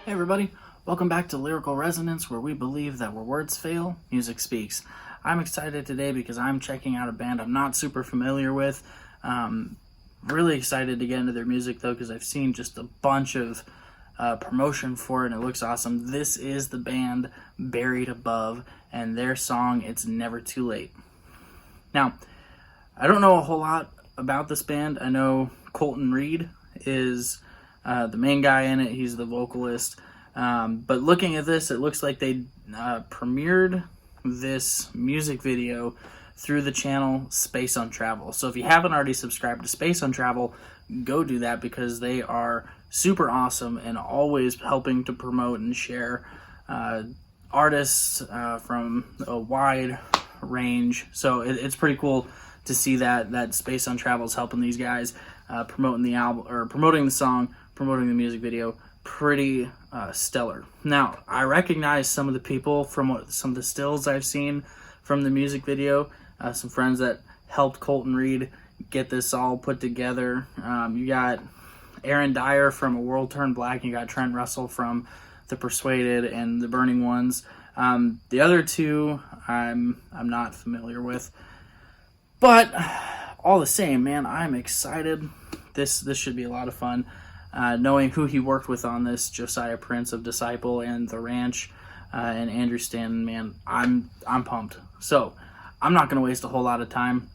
Hey everybody, welcome back to Lyrical Resonance, where we believe that where words fail, music speaks. I'm excited today because I'm checking out a band I'm not super familiar with. Really excited to get into their music though, because I've seen just a bunch of promotion for it and it looks awesome. This is the band Buried Above and their song It's Never Too Late. Now, I don't know a whole lot about this band. I know Colton Reed is the main guy in it. He's the vocalist. But looking at this, it looks like they premiered this music video through the channel Space on Travel. So if you haven't already subscribed to Space on Travel, go do that because they are super awesome and always helping to promote and share artists from a wide range. So it's pretty cool to see that Space on Travel is helping these guys promoting the album or promoting the song, promoting the music video. Pretty stellar. Now, I recognize some of the people from some of the stills I've seen from the music video. Some friends that helped Colton Reed get this all put together. You got Aaron Dyer from A World Turned Black. You got Trent Russell from The Persuaded and The Burning Ones. The other two I'm not familiar with. But all the same, man, I'm excited. This should be a lot of fun. Knowing who he worked with on this, Josiah Prince of Disciple and The Ranch, and Andrew Stanton, man, I'm pumped. So, I'm not going to waste a whole lot of time.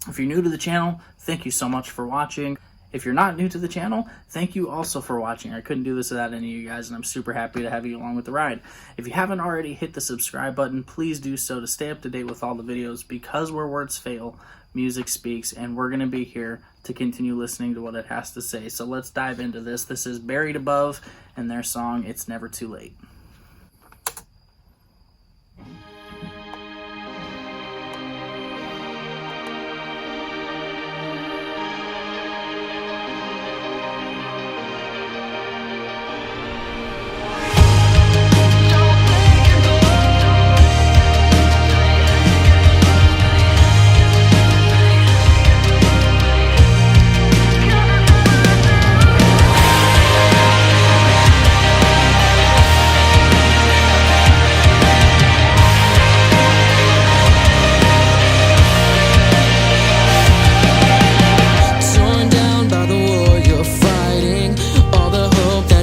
If you're new to the channel, thank you so much for watching. If you're not new to the channel, thank you also for watching. I couldn't do this without any of you guys, and I'm super happy to have you along with the ride. If you haven't already hit the subscribe button, please do so to stay up to date with all the videos, because where words fail, music speaks, and we're going to be here to continue listening to what it has to say. So let's dive into this. This is Buried Above and their song, It's Never Too Late.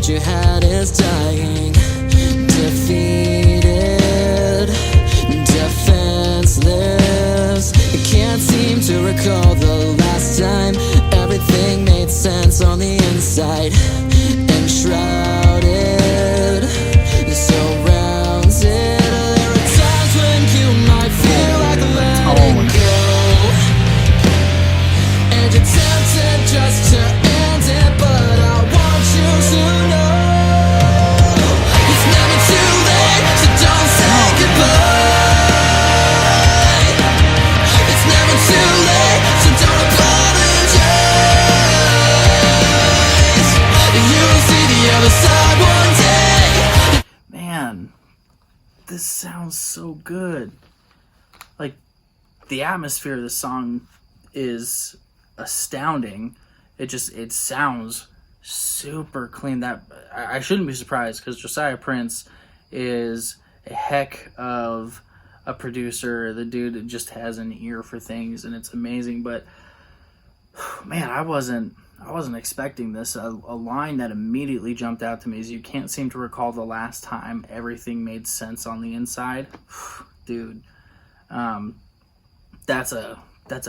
You had is dying, defeated, defenseless. You can't seem to recall the last time everything made sense on the inside. Enshrouded, surrounded. There are times when you might feel like letting go, and you're tempted just to end it, but I want you to know it's never too late, so don't say goodbye. It's never too late, so don't apologize. You'll see the other side one day. Man, this sounds so good. Like, the atmosphere of the song is astounding. It sounds super clean. That I shouldn't be surprised, because Josiah Prince is a heck of a producer. The dude just has an ear for things, and it's amazing. But man, I wasn't expecting this. A line that immediately jumped out to me is, "You can't seem to recall the last time everything made sense on the inside." Dude, that's a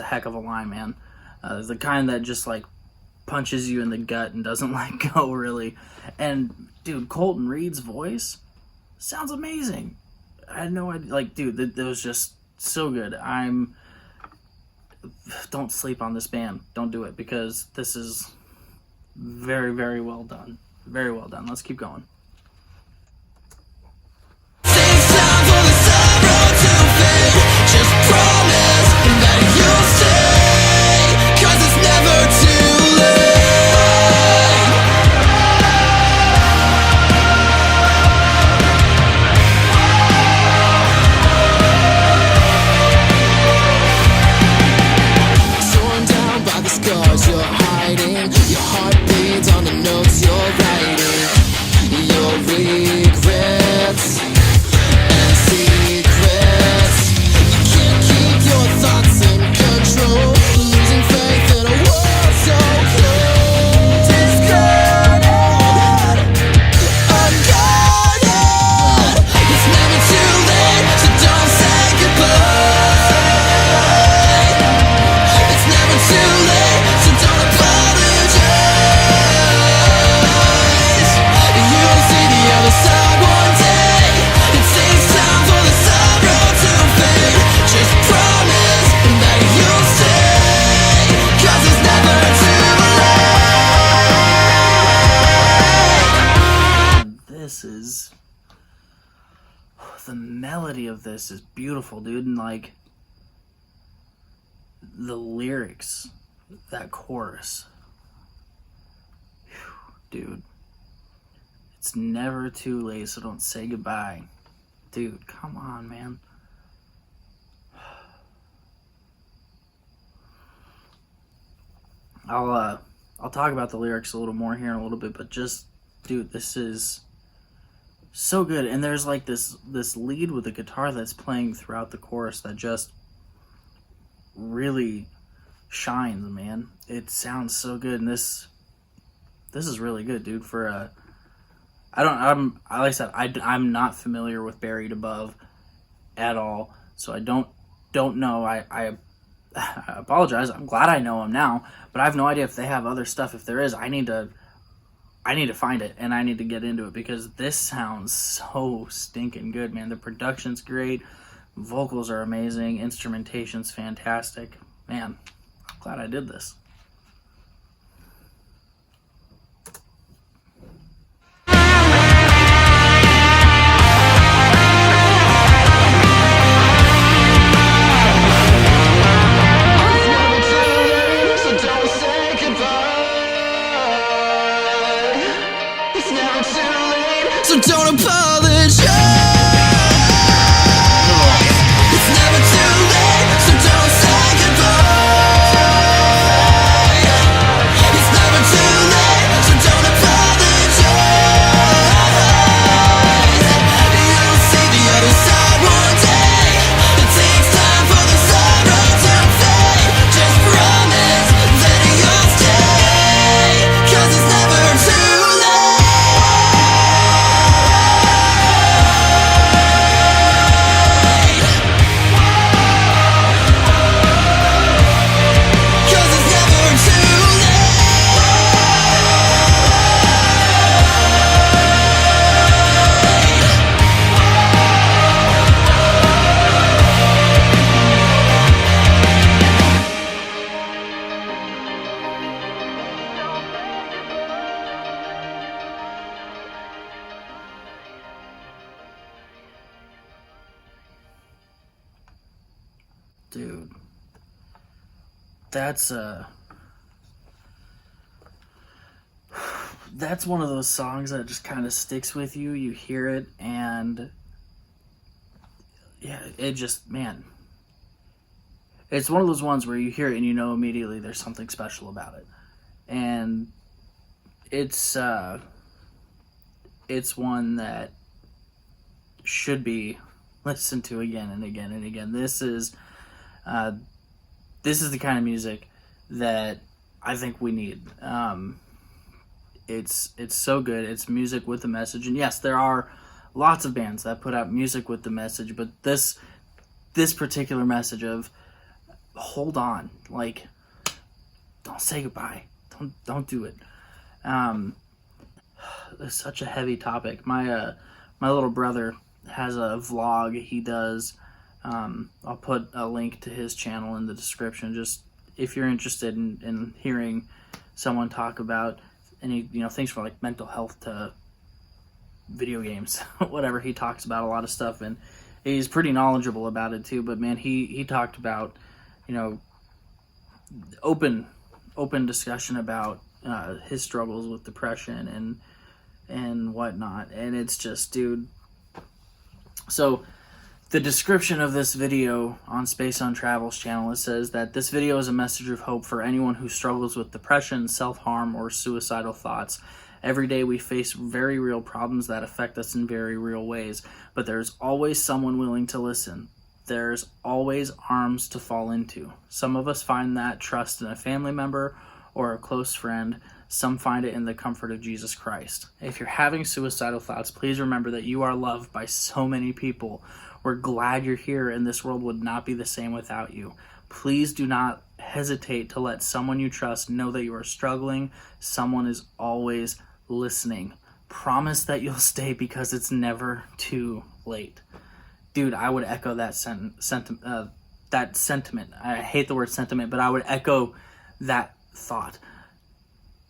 heck of a line, man. The kind that just like punches you in the gut and doesn't let go, really. And dude, Colton Reed's voice sounds amazing. I had no idea. Like, dude, that was just so good. Don't sleep on this band. Don't do it, because this is very, very well done. Very well done. Let's keep going. Takes time for the sorrow to fade. Just promise that you'll stay, 'cause it's never too late. Torn down by the scars you're hiding, your heart bleeds on the notes you're writing. the melody of this is beautiful, dude. And like the lyrics, that chorus, dude, it's never too late, so don't say goodbye. Dude, come on, man. I'll talk about the lyrics a little more here in a little bit, but just, dude, this is so good. And there's like this lead with the guitar that's playing throughout the chorus that just really shines, man. It sounds so good, and this is really good, dude. For a, like I said, I'm not familiar with Buried Above at all, so I don't know. I apologize. I'm glad I know them now, but I have no idea if they have other stuff. If there is, I need to find it, and I need to get into it, because this sounds so stinking good, man. The production's great, vocals are amazing, instrumentation's fantastic. Man, I'm glad I did this. So don't apologize. It's never too late, so don't say goodbye. It's never too late, so don't apologize. You'll see the other side one day. It takes time for the sorrow to fade. Just promise that you'll stay, 'cause it's never too late. Dude, that's one of those songs that just kind of sticks with you. You hear it, and yeah, it just, man, it's one of those ones where you hear it and you know immediately there's something special about it. And it's one that should be listened to again and again and again. This is the kind of music that I think we need. It's so good. It's music with a message. And yes, there are lots of bands that put out music with the message, but this particular message of hold on, like, don't say goodbye. Don't do it. It's such a heavy topic. My little brother has a vlog he does. I'll put a link to his channel in the description, just if you're interested in hearing someone talk about any, things from like mental health to video games, whatever. He talks about a lot of stuff, and he's pretty knowledgeable about it too. But man, he talked about, open discussion about his struggles with depression and whatnot. And it's just, dude. So the description of this video on Space on Travel's channel, it says that this video is a message of hope for anyone who struggles with depression, self-harm, or suicidal thoughts. Every day we face very real problems that affect us in very real ways, but there's always someone willing to listen. There's always arms to fall into. Some of us find that trust in a family member or a close friend. Some find it in the comfort of Jesus Christ. If you're having suicidal thoughts, please remember that you are loved by so many people. We're glad you're here, and this world would not be the same without you. Please do not hesitate to let someone you trust know that you are struggling. Someone is always listening. Promise that you'll stay, because it's never too late. Dude, I would echo that sentiment. I hate the word sentiment, but I would echo that thought.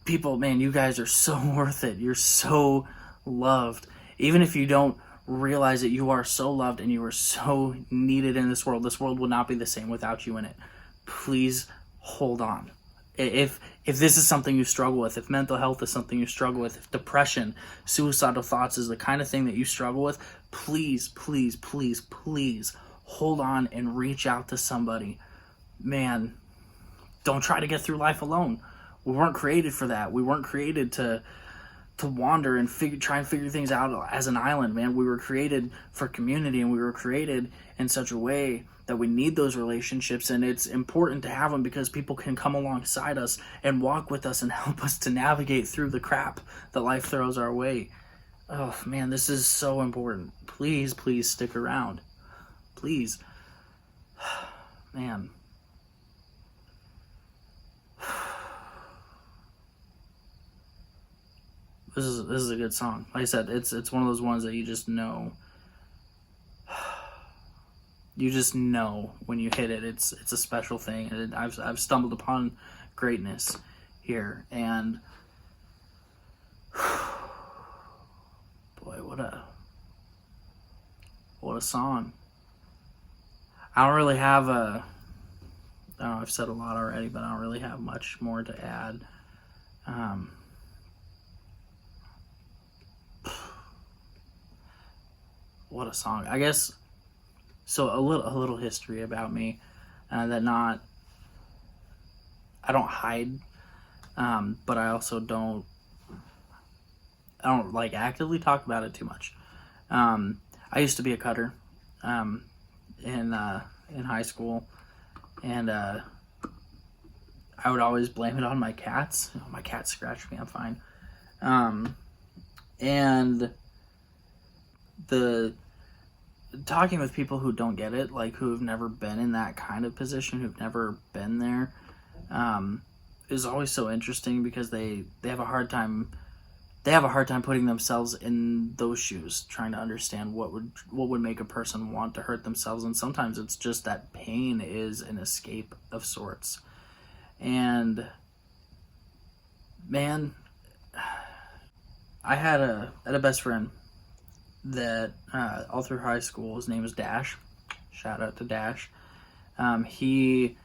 People, man, you guys are so worth it. You're so loved. Even if you don't realize that you are so loved and you are so needed in this world. This world would not be the same without you in it. Please hold on. If this is something you struggle with, if mental health is something you struggle with, if depression, suicidal thoughts is the kind of thing that you struggle with, please, please, please, please hold on and reach out to somebody. Man, don't try to get through life alone. We weren't created for that. We weren't created to wander and try and figure things out as an island, man. We were created for community, and we were created in such a way that we need those relationships, and it's important to have them because people can come alongside us and walk with us and help us to navigate through the crap that life throws our way. Oh man, this is so important. Please, please stick around. Please. Man. This is a good song. Like I said, it's one of those ones that you just know. You just know when you hit it. It's a special thing. And I've stumbled upon greatness here, and boy, what a song. I don't really have I don't know, I've said a lot already, but I don't really have much more to add. What a song. I guess, so a little history about me, that I don't hide, but I also don't like actively talk about it too much. I used to be a cutter, in high school, and I would always blame it on my cats. Oh, my cat scratched me, I'm fine. And the talking with people who don't get it, like who have never been in that kind of position, who've never been there, is always so interesting because they have a hard time putting themselves in those shoes, trying to understand what would make a person want to hurt themselves. And sometimes it's just that pain is an escape of sorts. And man, I had a best friend that all through high school, his name was Dash. Shout out to Dash. He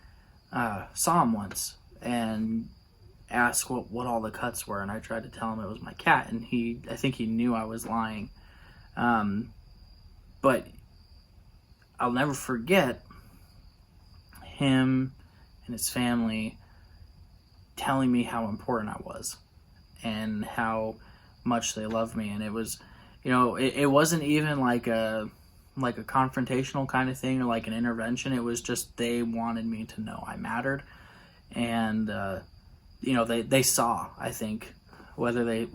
saw him once and asked what all the cuts were, and I tried to tell him it was my cat, and I think he knew I was lying. But I'll never forget him and his family telling me how important I was and how much they loved me. And it was, it wasn't even like a confrontational kind of thing or like an intervention. It was just they wanted me to know I mattered. And they saw, I think, whether they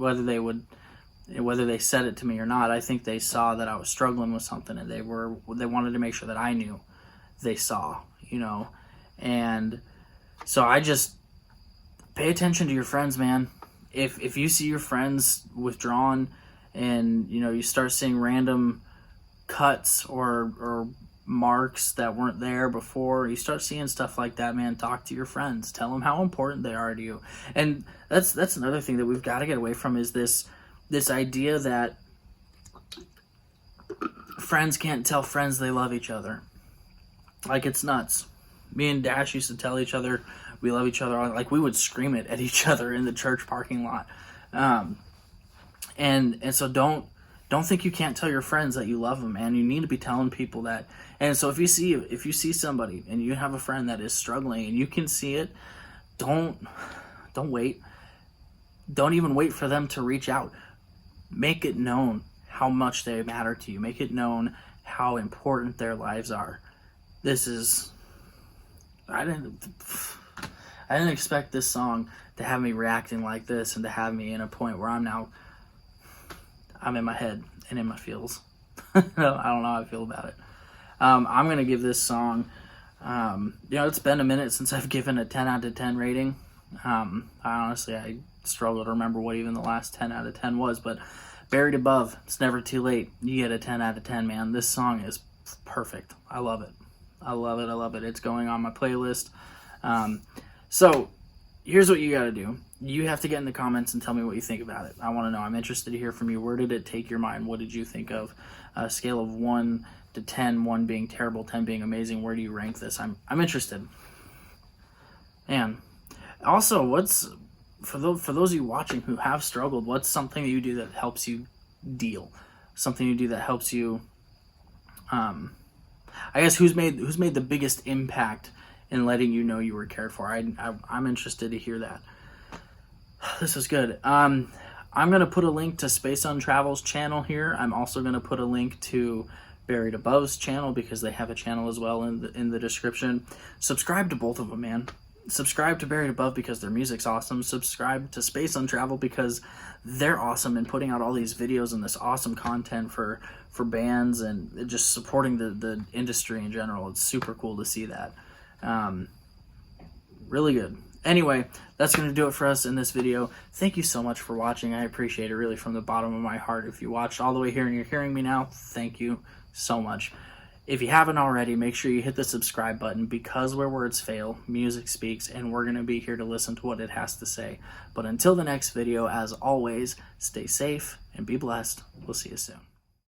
said it to me or not, I think they saw that I was struggling with something, and they wanted to make sure that I knew they saw, and so I just pay attention to your friends, man. If you see your friends withdrawn and, you start seeing random cuts or marks that weren't there before, you start seeing stuff like that, man, talk to your friends. Tell them how important they are to you. And that's another thing that we've got to get away from, is this idea that friends can't tell friends they love each other. Like, it's nuts. Me and Dash used to tell each other we love each other. Like, we would scream it at each other in the church parking lot. And so don't think you can't tell your friends that you love them, man. You need to be telling people that. And so if you see somebody and you have a friend that is struggling and you can see it, don't wait. Don't even wait for them to reach out. Make it known how much they matter to you. Make it known how important their lives are. I didn't expect this song to have me reacting like this and to have me in a point where I'm in my head and in my feels. I don't know how I feel about it. I'm going to give this song, it's been a minute since I've given a 10 out of 10 rating. I struggle to remember what even the last 10 out of 10 was, but Buried Above, It's Never Too Late, you get a 10 out of 10, man. This song is perfect. I love it. I love it. It's going on my playlist. So here's what you got to do. You have to get in the comments and tell me what you think about it. I want to know. I'm interested to hear from you. Where did it take your mind? What did you think of? A scale of 1 to 10, 1 being terrible, 10 being amazing. Where do you rank this? I'm interested. And also, what's for those of you watching who have struggled, what's something that you do that helps you deal? Something you do that helps you. I guess who's made the biggest impact in letting you know you were cared for? I'm interested to hear that. This is good. I'm gonna put a link to Space Untravel's channel here. I'm also gonna put a link to Buried Above's channel because they have a channel as well in the description. Subscribe to both of them, man. Subscribe to Buried Above because their music's awesome. Subscribe to Space Untravel because they're awesome and putting out all these videos and this awesome content for bands and just supporting the industry in general. It's super cool to see that. Really good. Anyway, that's going to do it for us in this video. Thank you so much for watching. I appreciate it really from the bottom of my heart. If you watched all the way here and you're hearing me now, thank you so much. If you haven't already, make sure you hit the subscribe button because where words fail, music speaks, and we're going to be here to listen to what it has to say. But until the next video, as always, stay safe and be blessed. We'll see you soon.